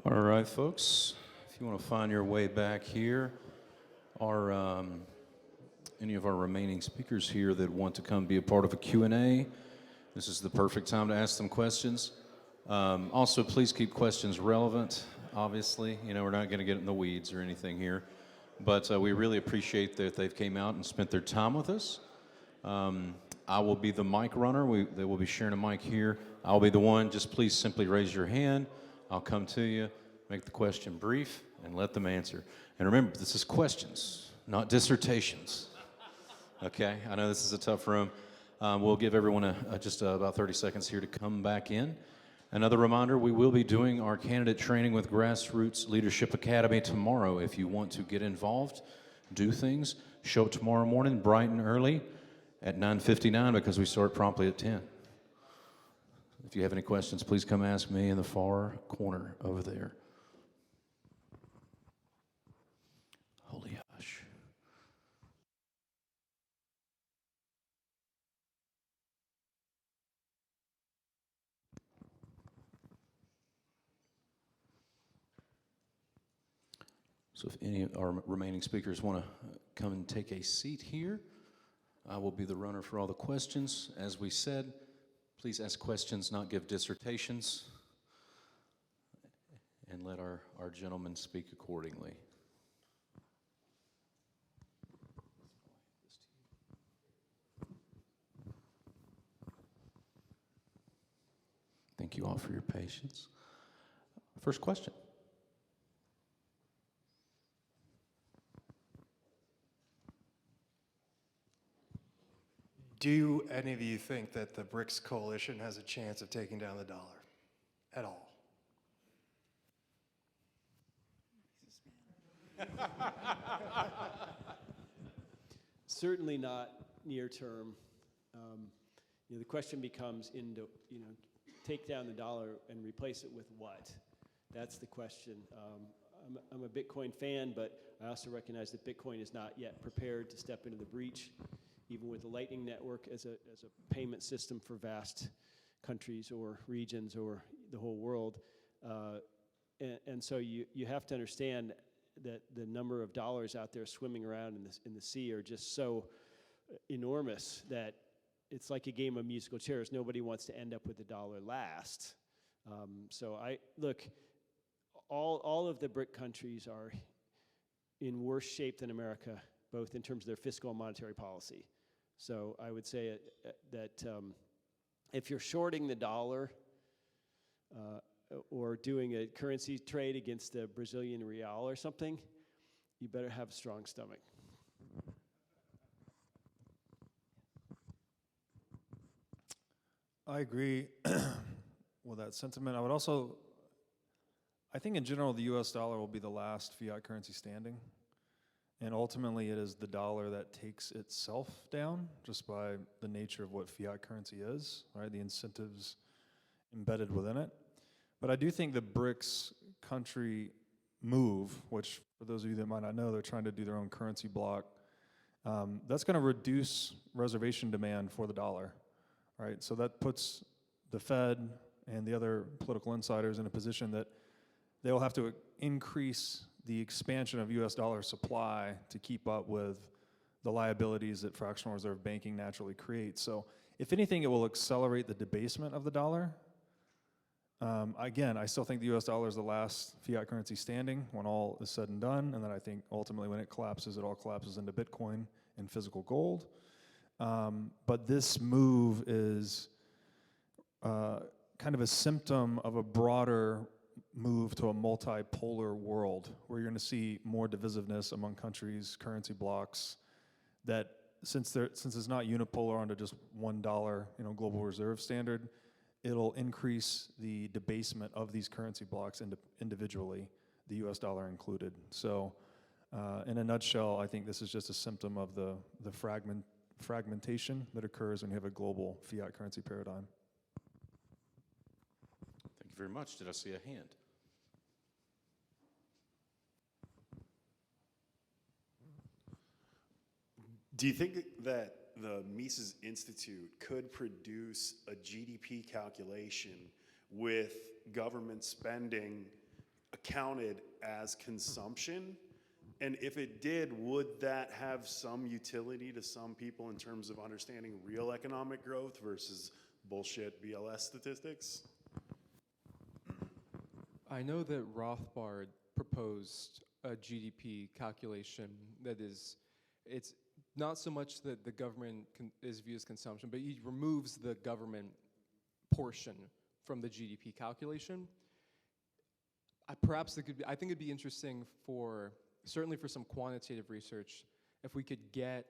All right, folks, if you want to find your way back here, are any of our remaining speakers here that want to come be a part of a Q&A, this is the perfect time to ask them questions. Also, please keep questions relevant, obviously. You know, we're not going to get in the weeds or anything here, but we really appreciate that they've came out and spent their time with us. I will be the mic runner. They will be sharing a mic here. I'll be the one. Just please simply raise your hand. I'll come to you, make the question brief, and let them answer. And remember, this is questions, not dissertations. Okay? I know this is a tough room. We'll give everyone just about 30 seconds here to come back in. Another reminder, we will be doing our candidate training with Grassroots Leadership Academy tomorrow. If you want to get involved, do things, show up tomorrow morning bright and early at 9:59 because we start promptly at 10. If you have any questions, please come ask me in the far corner over there. Holy hush. So if any of our remaining speakers want to come and take a seat here, I will be the runner for all the questions. As we said, please ask questions, not give dissertations, and let our gentlemen speak accordingly. Thank you all for your patience. First question. Do any of you think that the BRICS coalition has a chance of taking down the dollar at all? Certainly not near term. The question becomes, take down the dollar and replace it with what? That's the question. I'm a Bitcoin fan, but I also recognize that Bitcoin is not yet prepared to step into the breach, even with the Lightning Network as a payment system for vast countries or regions or the whole world. And so you have to understand that the number of dollars out there swimming around in the sea are just so enormous that it's like a game of musical chairs. Nobody wants to end up with the dollar last. So all of the BRIC countries are in worse shape than America, both in terms of their fiscal and monetary policy. So I would say that if you're shorting the dollar or doing a currency trade against the Brazilian real or something, you better have a strong stomach. I agree with that sentiment. I think in general the US dollar will be the last fiat currency standing. And ultimately, it is the dollar that takes itself down just by the nature of what fiat currency is, right? The incentives embedded within it. But I do think the BRICS country move, which for those of you that might not know, they're trying to do their own currency block. That's going to reduce reservation demand for the dollar, right? So that puts the Fed and the other political insiders in a position that they will have to increase the expansion of US dollar supply to keep up with the liabilities that fractional reserve banking naturally creates. So if anything, it will accelerate the debasement of the dollar. Again, I still think the US dollar is the last fiat currency standing when all is said and done, and then I think ultimately when it collapses, it all collapses into Bitcoin and physical gold. But this move is kind of a symptom of a broader move to a multipolar world where you're going to see more divisiveness among countries, currency blocks, that since it's not unipolar under just $1, global reserve standard, it'll increase the debasement of these currency blocks individually, the US dollar included. So in a nutshell, I think this is just a symptom of the fragmentation that occurs when you have a global fiat currency paradigm. Thank you very much. Did I see a hand? Do you think that the Mises Institute could produce a GDP calculation with government spending counted as consumption? And if it did, would that have some utility to some people in terms of understanding real economic growth versus bullshit BLS statistics? I know that Rothbard proposed a GDP calculation that is, it's not so much that the government is viewed as consumption, but he removes the government portion from the GDP calculation. Perhaps it could be, I think it'd be interesting for, certainly for some quantitative research, if we could get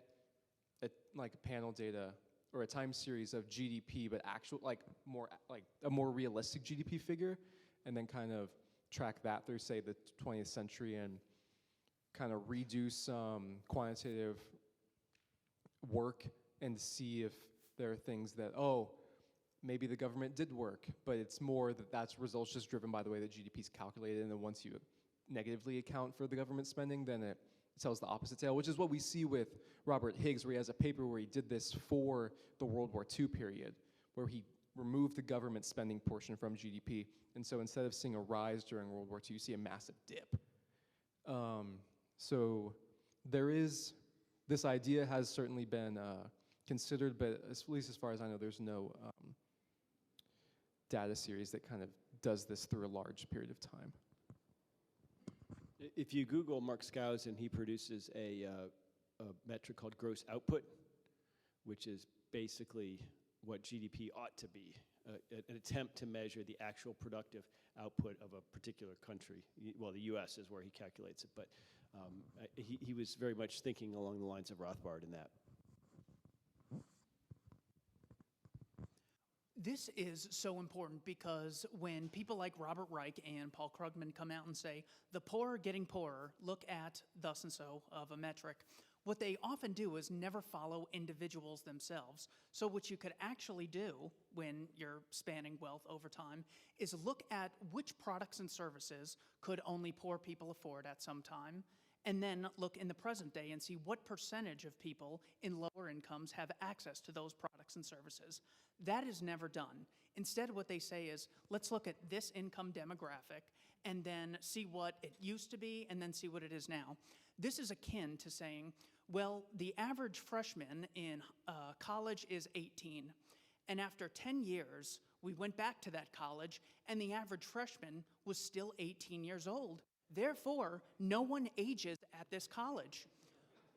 like panel data or a time series of GDP, but actual, like a more realistic GDP figure, and then kind of track that through, say, the 20th century and kind of redo some quantitative work and see if there are things that, oh, maybe the government did work, but it's more that that's results just driven by the way that GDP is calculated, and then once you negatively account for the government spending, then it tells the opposite tale, which is what we see with Robert Higgs, where he has a paper where he did this for the World War II period, where he removed the government spending portion from GDP, and so instead of seeing a rise during World War II, you see a massive dip. So there is, this idea has certainly been considered, but at least as far as I know, there's no data series that kind of does this through a large period of time. If you Google Mark Skousen, he produces a metric called gross output, which is basically what GDP ought to be, an attempt to measure the actual productive output of a particular country. Well, the US is where he calculates it, but he was very much thinking along the lines of Rothbard in that. This is so important because when people like Robert Reich and Paul Krugman come out and say, the poor are getting poorer, look at thus and so of a metric, what they often do is never follow individuals themselves. So what you could actually do when you're spanning wealth over time is look at which products and services could only poor people afford at some time, and then look in the present day and see what percentage of people in lower incomes have access to those products and services. That is never done. Instead, what they say is, let's look at this income demographic and then see what it used to be and then see what it is now. This is akin to saying, well, the average freshman in college is 18, and after 10 years, we went back to that college, and the average freshman was still 18 years old. Therefore, no one ages at this college.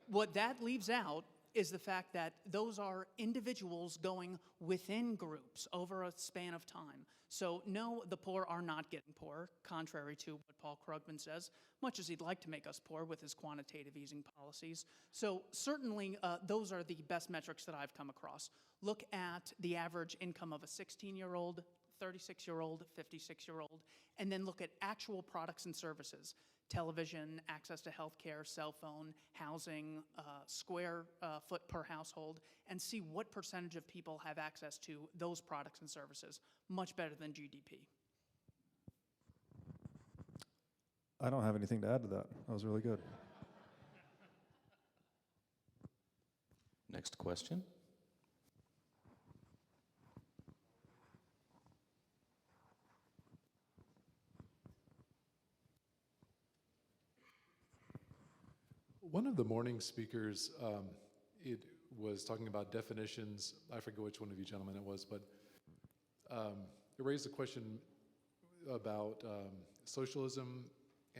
What that leaves out is the fact that those are individuals going within groups over a span of time. So no, the poor are not getting poorer, contrary to what Paul Krugman says, much as he'd like to make us poor with his quantitative easing policies. So certainly those are the best metrics that I've come across. Look at the average income of a 16-year-old, 36-year-old, 56-year-old, and then look at actual products and services. Television, access to healthcare, cell phone, housing, square foot per household, and see what percentage of people have access to those products and services. Much better than GDP. I don't have anything to add to that. That was really good. Next question. One of the morning speakers, it was talking about definitions. I forget which one of you gentlemen it was, but it raised a question about socialism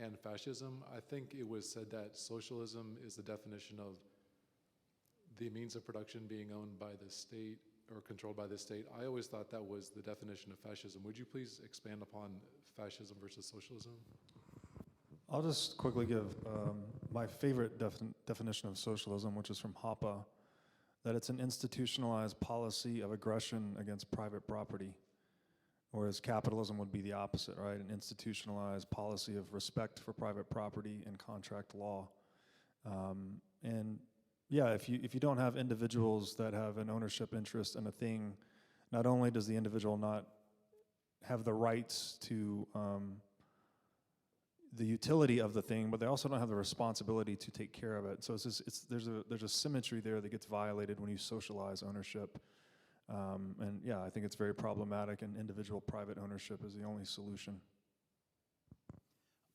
and fascism. I think it was said that socialism is the definition of the means of production being owned by the state or controlled by the state. I always thought that was the definition of fascism. Would you please expand upon fascism versus socialism? I'll just quickly give my favorite definition of socialism, which is from Hoppe, that it's an institutionalized policy of aggression against private property, whereas capitalism would be the opposite, right? An institutionalized policy of respect for private property and contract law. And yeah, if you don't have individuals that have an ownership interest in a thing, not only does the individual not have the rights to the utility of the thing, but they also don't have the responsibility to take care of it. So there's a symmetry there that gets violated when you socialize ownership. And yeah, I think it's very problematic, and individual private ownership is the only solution.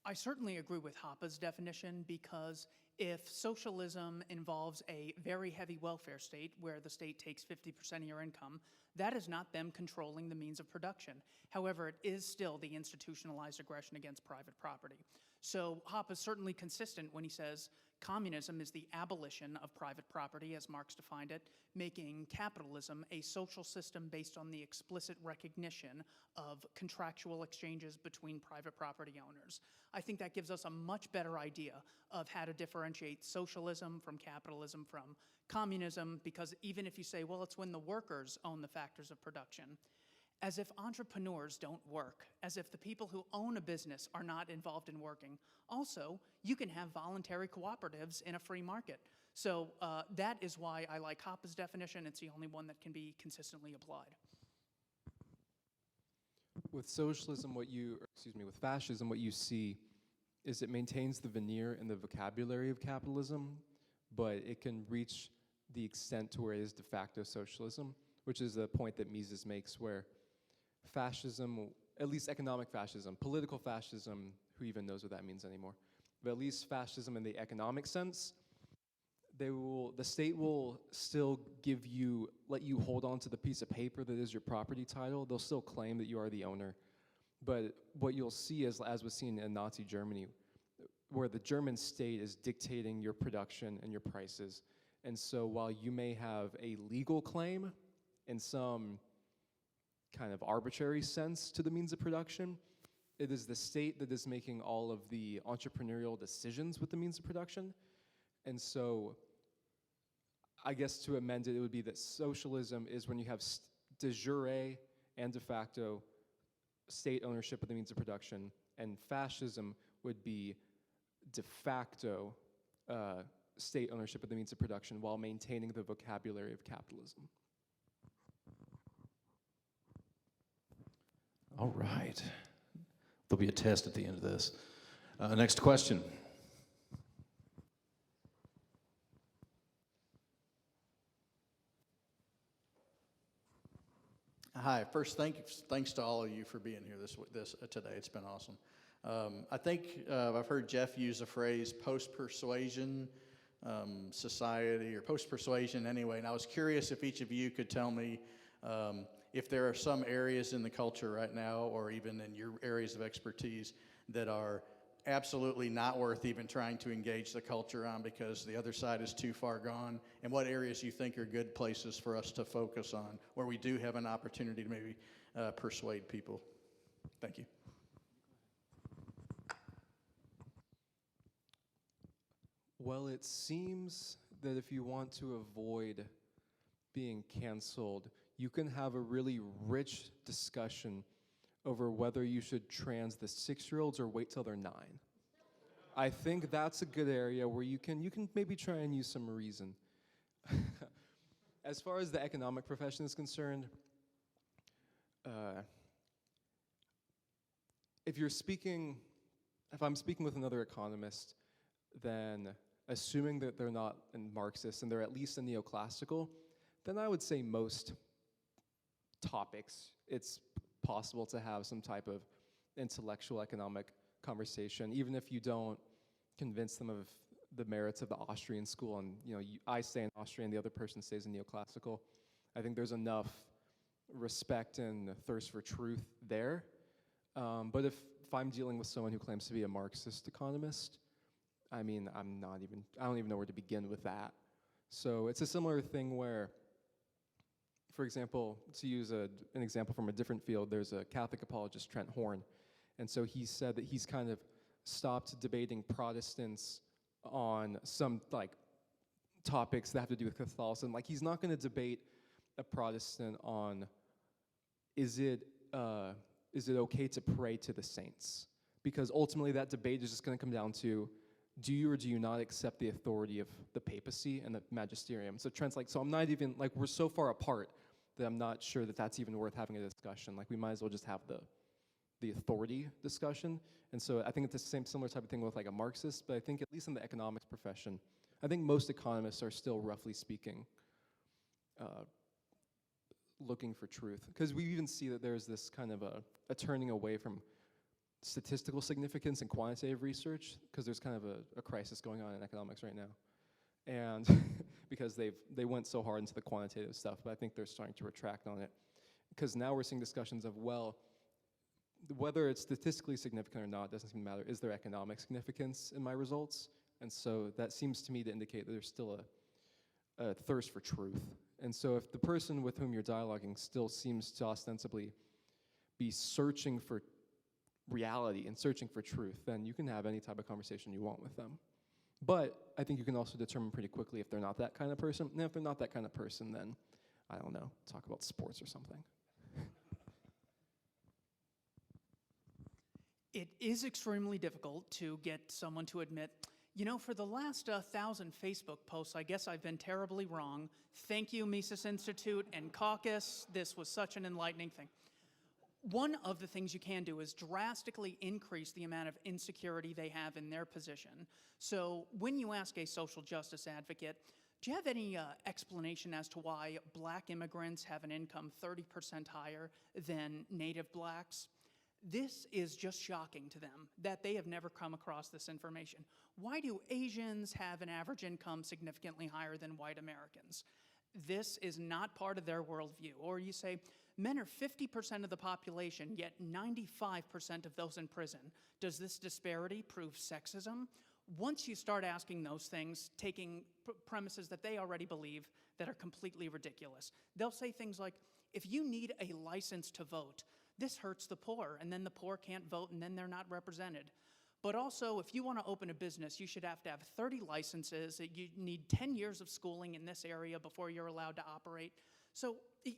I certainly agree with Hoppe's definition, because if socialism involves a very heavy welfare state where the state takes 50% of your income, that is not them controlling the means of production. However, it is still the institutionalized aggression against private property. So Hoppe is certainly consistent when he says communism is the abolition of private property, as Marx defined it, making capitalism a social system based on the explicit recognition of contractual exchanges between private property owners. I think that gives us a much better idea of how to differentiate socialism from capitalism from communism, because even if you say, well, it's when the workers own the factors of production, as if entrepreneurs don't work, as if the people who own a business are not involved in working. Also, you can have voluntary cooperatives in a free market. So that is why I like Hoppe's definition. It's the only one that can be consistently applied. With socialism, with fascism, what you see is it maintains the veneer and the vocabulary of capitalism, but it can reach the extent to where it is de facto socialism, which is the point that Mises makes, where fascism, at least economic fascism, political fascism, who even knows what that means anymore, but at least fascism in the economic sense, the state will still let you hold on to the piece of paper that is your property title. They'll still claim that you are the owner. But what you'll see is, as was seen in Nazi Germany, where the German state is dictating your production and your prices. And so while you may have a legal claim in some kind of arbitrary sense to the means of production, it is the state that is making all of the entrepreneurial decisions with the means of production. And so I guess to amend it, it would be that socialism is when you have de jure and de facto state ownership of the means of production, and fascism would be de facto state ownership of the means of production while maintaining the vocabulary of capitalism. All right. There'll be a test at the end of this. Next question. Hi. First, thanks to all of you for being here today. It's been awesome. I think I've heard Jeff use the phrase post-persuasion society, or post-persuasion anyway, and I was curious if each of you could tell me if there are some areas in the culture right now, or even in your areas of expertise, that are absolutely not worth even trying to engage the culture on because the other side is too far gone, and what areas you think are good places for us to focus on, where we do have an opportunity to maybe persuade people. Thank you. Well, it seems that if you want to avoid being canceled, you can have a really rich discussion over whether you should trans the 6-year-olds or wait till they're 9. I think that's a good area where you can maybe try and use some reason. As far as the economic profession is concerned, if I'm speaking with another economist, then assuming that they're not a Marxist and they're at least a neoclassical, then I would say most topics, it's possible to have some type of intellectual economic conversation, even if you don't convince them of the merits of the Austrian school, and I stay in Austria and the other person stays in neoclassical. I think there's enough respect and thirst for truth there. But if I'm dealing with someone who claims to be a Marxist economist, I mean, I don't even know where to begin with that. So it's a similar thing where, for example, to use an example from a different field, there's a Catholic apologist, Trent Horn, and so he said that he's kind of stopped debating Protestants on some topics that have to do with Catholicism. Like, he's not going to debate a Protestant on is it okay to pray to the saints, because ultimately that debate is just going to come down to, do you or do you not accept the authority of the papacy and the magisterium? So Trent's like, so I'm not even, we're so far apart that I'm not sure that that's even worth having a discussion. We might as well just have the authority discussion. And so I think it's the similar type of thing with a Marxist, but I think at least in the economics profession, I think most economists are still, roughly speaking, looking for truth. Because we even see that there's this kind of a turning away from statistical significance in quantitative research, because there's kind of a crisis going on in economics right now. And because they went so hard into the quantitative stuff, but I think they're starting to retract on it. Because now we're seeing discussions of, well, whether it's statistically significant or not doesn't seem to matter. Is there economic significance in my results? And so that seems to me to indicate that there's still a thirst for truth. And so if the person with whom you're dialoguing still seems to ostensibly be searching for reality and searching for truth, then you can have any type of conversation you want with them. But I think you can also determine pretty quickly if they're not that kind of person. And if they're not that kind of person, then, I don't know, talk about sports or something. It is extremely difficult to get someone to admit, you know, for the last 1,000 Facebook posts, I guess I've been terribly wrong. Thank you, Mises Institute and Caucus. This was such an enlightening thing. One of the things you can do is drastically increase the amount of insecurity they have in their position. So when you ask a social justice advocate, do you have any explanation as to why black immigrants have an income 30% higher than native blacks? This is just shocking to them that they have never come across this information. Why do Asians have an average income significantly higher than white Americans? This is not part of their worldview. Or you say, men are 50% of the population, yet 95% of those in prison. Does this disparity prove sexism? Once you start asking those things, taking premises that they already believe that are completely ridiculous, they'll say things like, if you need a license to vote, this hurts the poor, and then the poor can't vote, and then they're not represented. But also, if you want to open a business, you should have to have 30 licenses. You need 10 years of schooling in this area before you're allowed to operate. So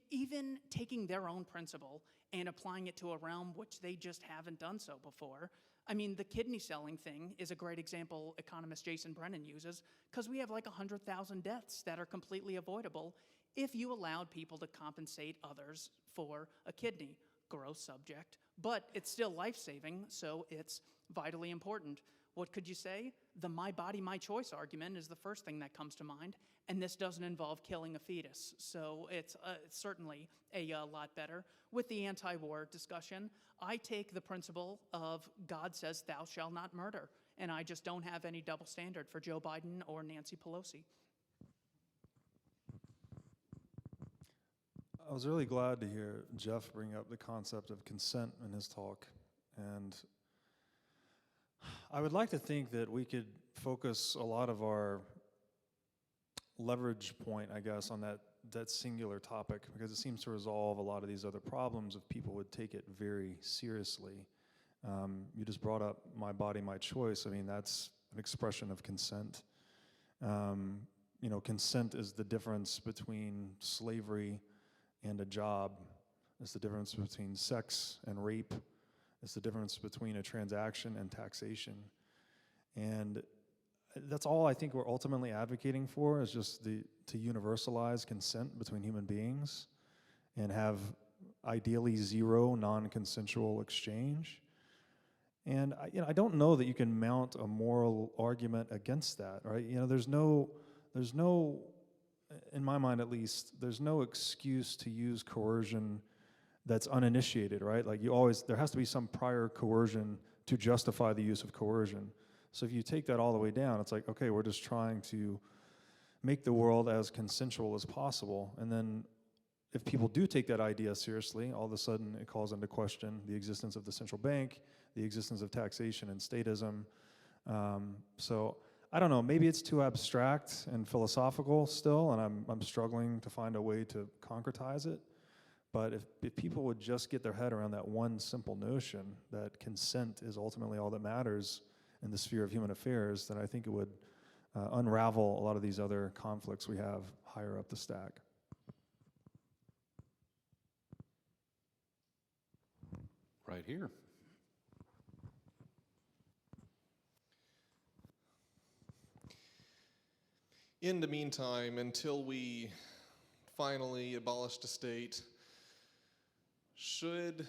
even taking their own principle and applying it to a realm which they just haven't done so before. I mean, the kidney selling thing is a great example economist Jason Brennan uses, because we have like 100,000 deaths that are completely avoidable if you allowed people to compensate others for a kidney. Gross subject, but it's still life-saving, so it's vitally important. What could you say? The my body, my choice argument is the first thing that comes to mind, and this doesn't involve killing a fetus, so it's certainly a lot better. With the anti-war discussion, I take the principle of God says thou shalt not murder, and I just don't have any double standard for Joe Biden or Nancy Pelosi. I was really glad to hear Jeff bring up the concept of consent in his talk. And I would like to think that we could focus a lot of our leverage point, I guess, on that singular topic, because it seems to resolve a lot of these other problems if people would take it very seriously. You just brought up my body, my choice. I mean, that's an expression of consent. You know, consent is the difference between slavery and a job. It's the difference between sex and rape. It's the difference between a transaction and taxation. And that's all I think we're ultimately advocating for, is just to universalize consent between human beings and have ideally zero non-consensual exchange. And I don't know that you can mount a moral argument against that, right? You know, there's no, in my mind at least, there's no excuse to use coercion that's uninitiated, right? Like there has to be some prior coercion to justify the use of coercion. So if you take that all the way down, it's like, okay, we're just trying to make the world as consensual as possible. And then if people do take that idea seriously, all of a sudden it calls into question the existence of the central bank, the existence of taxation and statism. So I don't know, maybe it's too abstract and philosophical still, and I'm struggling to find a way to concretize it. But if people would just get their head around that one simple notion that consent is ultimately all that matters in the sphere of human affairs, then I think it would unravel a lot of these other conflicts we have higher up the stack. Right here. In the meantime, until we finally abolish the state, should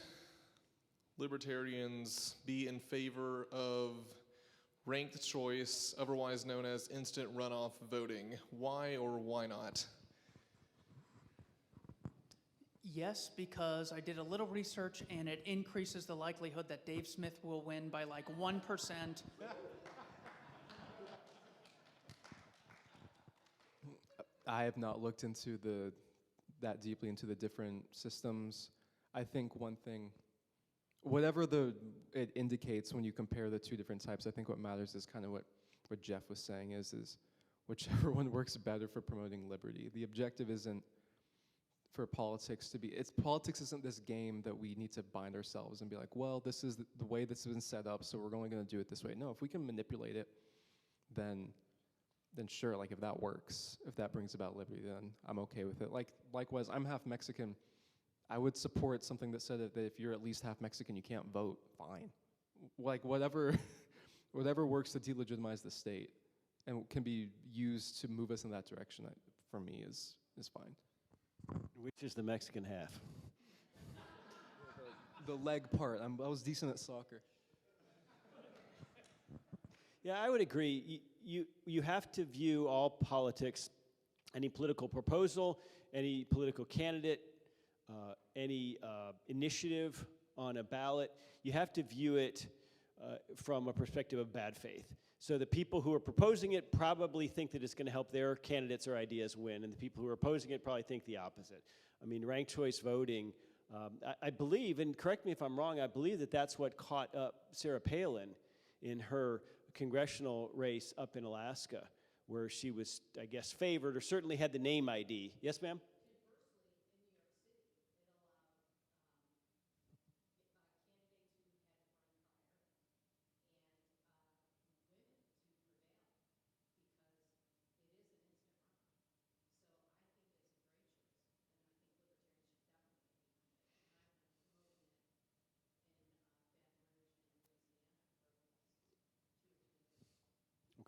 libertarians be in favor of ranked choice, otherwise known as instant runoff voting? Why or why not? Yes, because I did a little research and it increases the likelihood that Dave Smith will win by like 1%. I have not looked into that deeply into the different systems. I think one thing, whatever it indicates when you compare the two different types, I think what matters is kind of what Jeff was saying is whichever one works better for promoting liberty. The objective isn't for politics to be, politics isn't this game that we need to bind ourselves and be like, well, this is the way this has been set up, so we're only going to do it this way. No, if we can manipulate it, then sure, like if that works, if that brings about liberty, then I'm okay with it. Likewise, I'm half Mexican. I would support something that said that if you're at least half Mexican, you can't vote. Fine, like whatever works to delegitimize the state and can be used to move us in that direction. For me, is fine. Which is the Mexican half? The leg part. I was decent at soccer. Yeah, I would agree. You have to view all politics, any political proposal, any political candidate, any initiative on a ballot, you have to view it from a perspective of bad faith. So the people who are proposing it probably think that it's going to help their candidates or ideas win, and the people who are opposing it probably think the opposite. I mean, ranked choice voting, I believe, and correct me if I'm wrong, I believe that that's what caught up Sarah Palin in her congressional race up in Alaska, where she was, I guess, favored or certainly had the name ID. Yes, ma'am?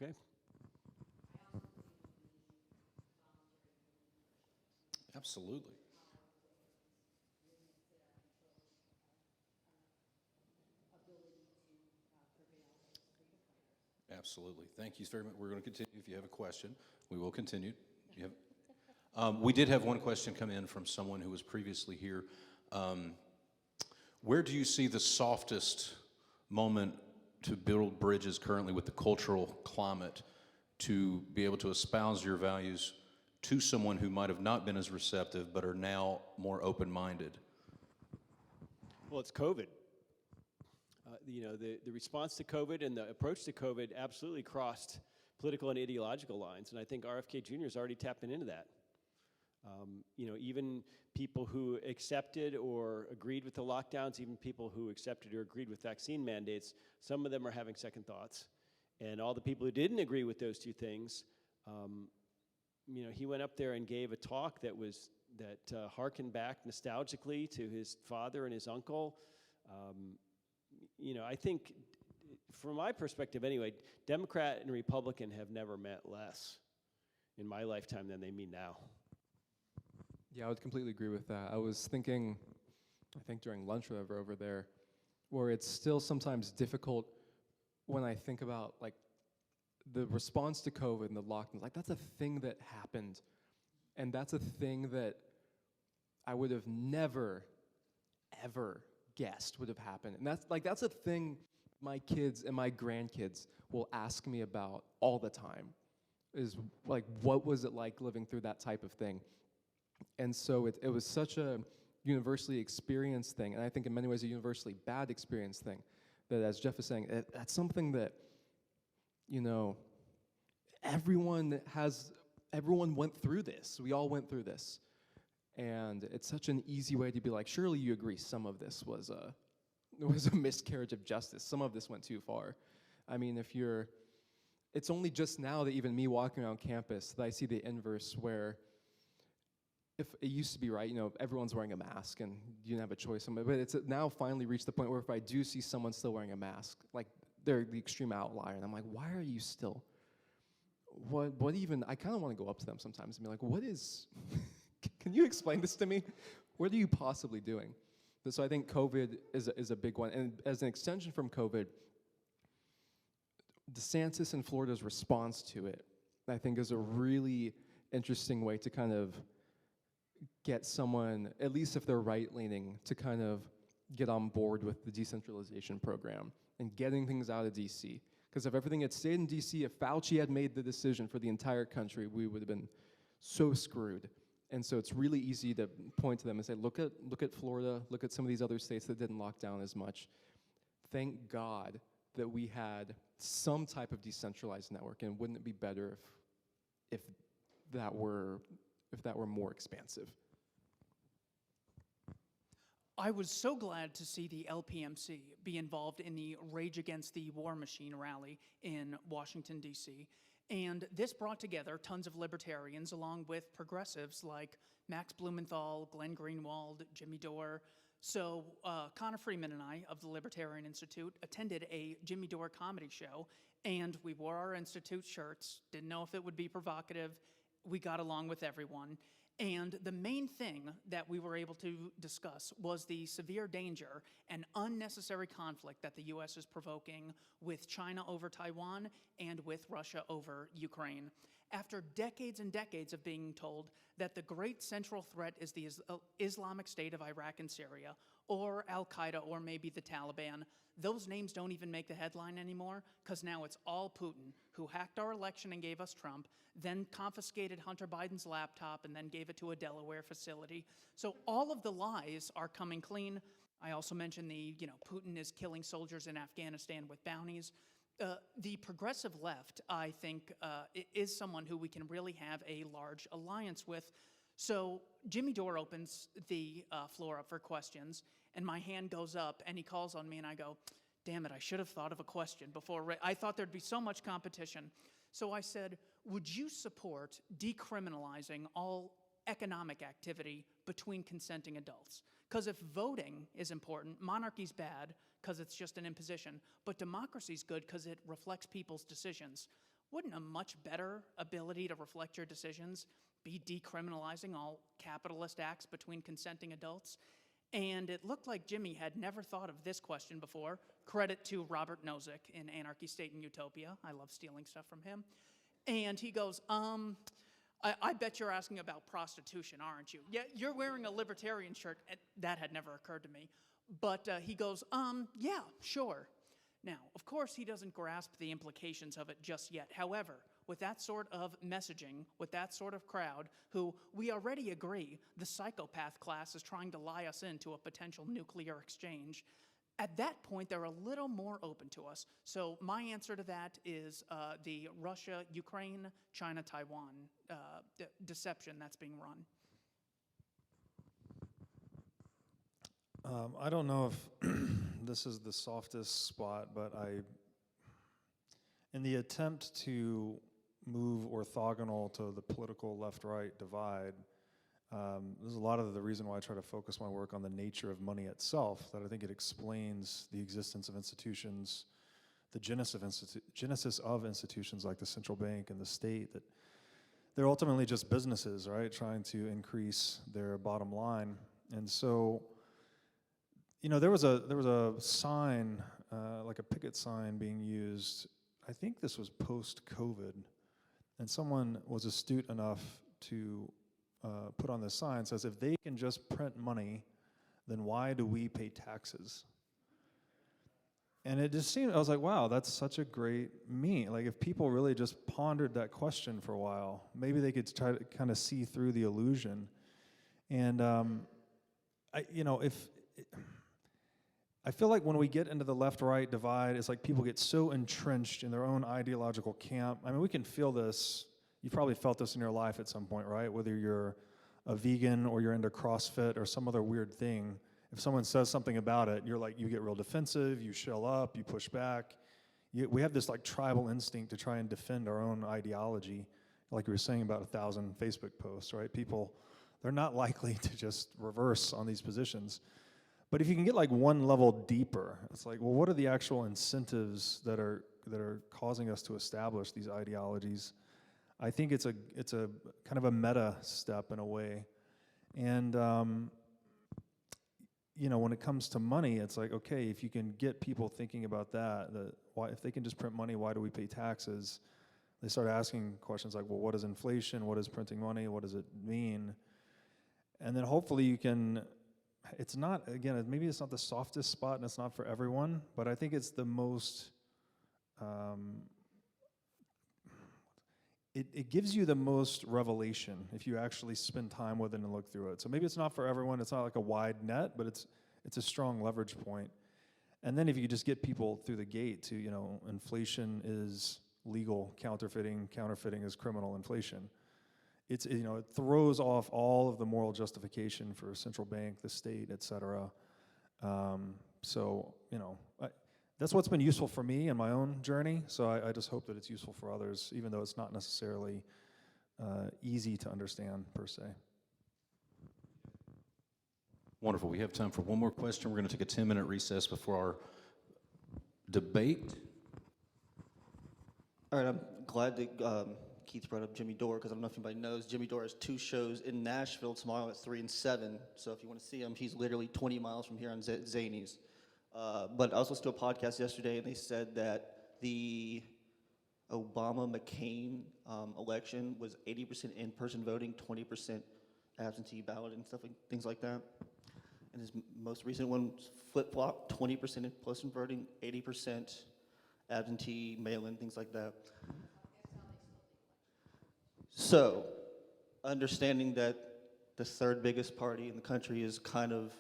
Okay. Absolutely. Absolutely. Thank you very much. We're going to continue. If you have a question, we will continue. We did have one question come in from someone who was previously here. Where do you see the softest moment to build bridges currently with the cultural climate to be able to espouse your values to someone who might have not been as receptive but are now more open-minded? Well, it's COVID. The response to COVID and the approach to COVID absolutely crossed political and ideological lines, and I think RFK Jr. is already tapping into that. Even people who accepted or agreed with the lockdowns, even people who accepted or agreed with vaccine mandates, some of them are having second thoughts. And all the people who didn't agree with those two things, he went up there and gave a talk that harkened back nostalgically to his father and his uncle. I think, from my perspective anyway, Democrat and Republican have never met less in my lifetime than they meet now. Yeah, I would completely agree with that. I was thinking, I think during lunch or whatever over there, where it's still sometimes difficult when I think about like the response to COVID and the lockdowns. Like that's a thing that happened, and that's a thing that I would have never, ever guessed would have happened. And that's a thing my kids and my grandkids will ask me about all the time. Is like, what was it like living through that type of thing? And so it was such a universally experienced thing, and I think in many ways a universally bad experience thing, that as Jeff is saying, that's something that, everyone went through this. We all went through this. And it's such an easy way to be like, surely you agree some of this was a miscarriage of justice. Some of this went too far. I mean, it's only just now that even me walking around campus that I see the inverse where if it used to be, right, everyone's wearing a mask and you didn't have a choice. But it's now finally reached the point where if I do see someone still wearing a mask, like they're the extreme outlier. And I'm like, why are you still? What even, I kind of want to go up to them sometimes and be like, what is, can you explain this to me? What are you possibly doing? So I think COVID is a big one. And as an extension from COVID, DeSantis and Florida's response to it, I think, is a really interesting way to kind of get someone, at least if they're right-leaning, to kind of get on board with the decentralization program and getting things out of DC. Because if everything had stayed in DC, if Fauci had made the decision for the entire country, we would have been so screwed. And so it's really easy to point to them and say, look at Florida, look at some of these other states that didn't lock down as much. Thank God that we had some type of decentralized network, and wouldn't it be better if that were more expansive? I was so glad to see the LPMC be involved in the Rage Against the War Machine rally in Washington, D.C. And this brought together tons of libertarians along with progressives like Max Blumenthal, Glenn Greenwald, Jimmy Dore. So Connor Freeman and I of the Libertarian Institute attended a Jimmy Dore comedy show, and we wore our Institute shirts, didn't know if it would be provocative. We got along with everyone. And the main thing that we were able to discuss was the severe danger and unnecessary conflict that the U.S. is provoking with China over Taiwan and with Russia over Ukraine. After decades and decades of being told that the great central threat is the Islamic State of Iraq and Syria, or Al-Qaeda, or maybe the Taliban, those names don't even make the headline anymore, because now it's all Putin, who hacked our election and gave us Trump, then confiscated Hunter Biden's laptop and then gave it to a Delaware facility. So all of the lies are coming clean. I also mentioned Putin is killing soldiers in Afghanistan with bounties. The progressive left, I think, is someone who we can really have a large alliance with. So Jimmy Dore opens the floor up for questions, and my hand goes up, and he calls on me, and I go, damn it, I should have thought of a question before. I thought there'd be so much competition. So I said, would you support decriminalizing all economic activity between consenting adults? Because if voting is important, monarchy's bad because it's just an imposition, but democracy's good because it reflects people's decisions. Wouldn't a much better ability to reflect your decisions be decriminalizing all capitalist acts between consenting adults? And it looked like Jimmy had never thought of this question before. Credit to Robert Nozick in Anarchy, State, and Utopia. I love stealing stuff from him. And he goes, I bet you're asking about prostitution, aren't you? Yeah, you're wearing a libertarian shirt. That had never occurred to me. But he goes, yeah, sure. Now, of course, he doesn't grasp the implications of it just yet. However, with that sort of messaging, with that sort of crowd, who we already agree the psychopath class is trying to lie us into a potential nuclear exchange, at that point, they're a little more open to us. So my answer to that is the Russia, Ukraine, China, Taiwan deception that's being run. I don't know if this is the softest spot, but in the attempt to move orthogonal to the political left-right divide, there's a lot of the reason why I try to focus my work on the nature of money itself, that I think it explains the existence of institutions, the genesis of institutions like the central bank and the state, that they're ultimately just businesses, right, trying to increase their bottom line. And so, there was a sign, like a picket sign being used, I think this was post-COVID, and someone was astute enough to put on this sign, says, if they can just print money, then why do we pay taxes? And it just seemed, I was like, wow, that's such a great meme. Like, if people really just pondered that question for a while, maybe they could try to kind of see through the illusion. And, I feel like when we get into the left-right divide, it's like people get so entrenched in their own ideological camp. I mean, we can feel this. You've probably felt this in your life at some point, right? Whether you're a vegan or you're into CrossFit or some other weird thing, if someone says something about it, you're like, you get real defensive, you shell up, you push back. We have this like tribal instinct to try and defend our own ideology, like we were saying about 1,000 Facebook posts, right? People, they're not likely to just reverse on these positions. But if you can get like one level deeper, it's like, well, what are the actual incentives that are causing us to establish these ideologies? I think it's a kind of a meta step in a way. And when it comes to money, it's like, okay, if you can get people thinking about that why, if they can just print money, why do we pay taxes? They start asking questions like, well, what is inflation? What is printing money? What does it mean? And then hopefully you can, it's not, again, maybe it's not the softest spot and it's not for everyone, but I think it's the most, it gives you the most revelation if you actually spend time with it and look through it. So maybe it's not for everyone, it's not like a wide net, but it's a strong leverage point. And then if you just get people through the gate to, you know, inflation is legal, counterfeiting is criminal inflation. It's, you know, it throws off all of the moral justification for a central bank, the state, et cetera. So, you know, that's what's been useful for me in my own journey. So I just hope that it's useful for others, even though it's not necessarily easy to understand per se. Wonderful. We have time for one more question. We're going to take a 10-minute recess before our debate. All right, I'm glad that Keith brought up Jimmy Dore, because I don't know if anybody knows, Jimmy Dore has 2 shows in Nashville tomorrow at 3 and 7. So if you want to see him, he's literally 20 miles from here on Zanies. But I was listening to a podcast yesterday, and they said that the Obama-McCain election was 80% in-person voting, 20% absentee ballot and stuff, things like that. And his most recent one flip-flop, 20% in-person voting, 80% absentee, mail-in, things like that. So, understanding that the third biggest party in the country is kind of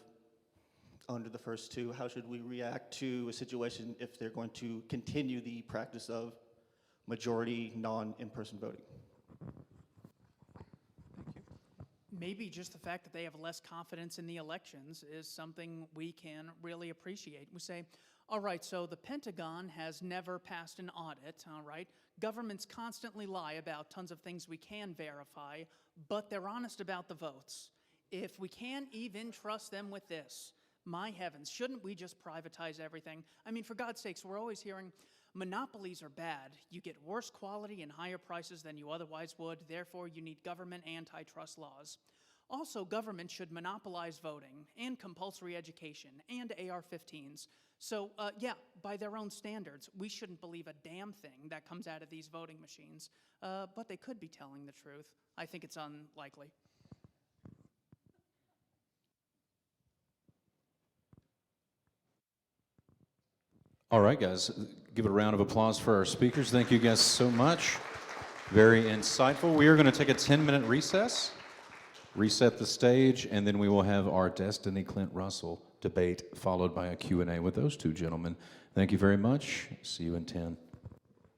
under the first 2, how should we react to a situation if they're going to continue the practice of majority non-in-person voting? Maybe just the fact that they have less confidence in the elections is something we can really appreciate. We say, all right, so the Pentagon has never passed an audit, all right? Governments constantly lie about tons of things we can verify, but they're honest about the votes. If we can't even trust them with this, my heavens, shouldn't we just privatize everything? I mean, for God's sakes, we're always hearing monopolies are bad. You get worse quality and higher prices than you otherwise would. Therefore, you need government antitrust laws. Also, government should monopolize voting and compulsory education and AR-15s. So, yeah, by their own standards, we shouldn't believe a damn thing that comes out of these voting machines. But they could be telling the truth. I think it's unlikely. All right, guys, give a round of applause for our speakers. Thank you guys so much. Very insightful. We are going to take a 10-minute recess, reset the stage, and then we will have our Destiny Clint Russell debate followed by a Q&A with those 2 gentlemen. Thank you very much. See you in 10.